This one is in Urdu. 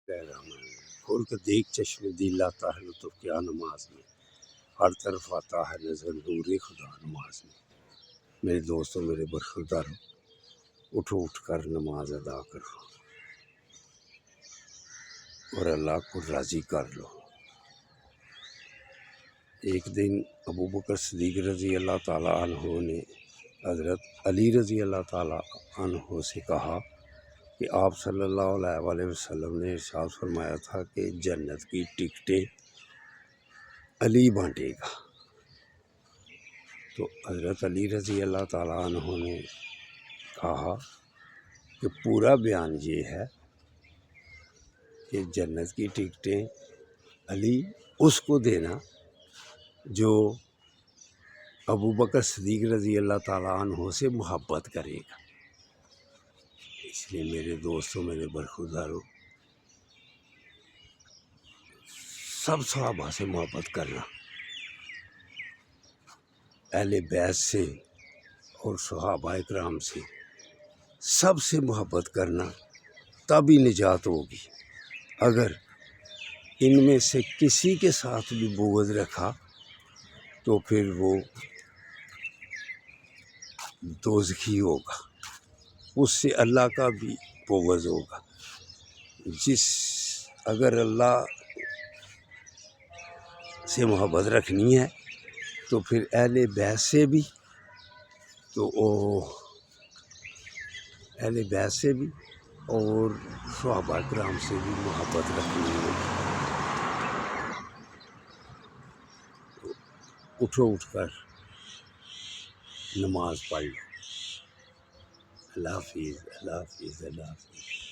کہہ رہا ہوں کھول کے دیکھ چشم دل آتا ہے تو کیا نماز میں ہر طرف آتا ہے نظر نور خدا نماز میں۔ میرے دوستوں، میرے برخورداروں، اٹھو اٹھ کر نماز ادا کرو اور اللہ کو راضی کر لو۔ ایک دن ابو بکر صدیق رضی اللہ تعالیٰ عنہ نے حضرت علی رضی اللہ تعالیٰ عنہ سے کہا کہ آپ صلی اللہ علیہ وسلم نے ارشاد فرمایا تھا کہ جنت کی ٹکٹیں علی بانٹے گا۔ تو حضرت علی رضی اللہ تعالیٰ عنہ نے کہا کہ پورا بیان یہ ہے کہ جنت کی ٹکٹیں علی اس کو دینا جو ابو بکر صدیق رضی اللہ تعالیٰ عنہ سے محبت کرے گا۔ اس لیے میرے دوستوں، میرے برخورداروں، سب صحابہ سے محبت کرنا، اہل بیت سے اور صحابہ کرام سے، سب سے محبت کرنا، تبھی نجات ہوگی۔ اگر ان میں سے کسی کے ساتھ بھی بغض رکھا تو پھر وہ دوزخی ہوگا، اس سے اللہ کا بھی بغض ہوگا۔ اگر اللہ سے محبت رکھنی ہے تو پھر اہل بیت سے بھی اور صحابہ کرام سے بھی محبت رکھنی ہوگی۔ اٹھو اٹھ کر نماز پڑھ لو۔ اللہ حافظ، اللہ حافظ، اللہ حافظ۔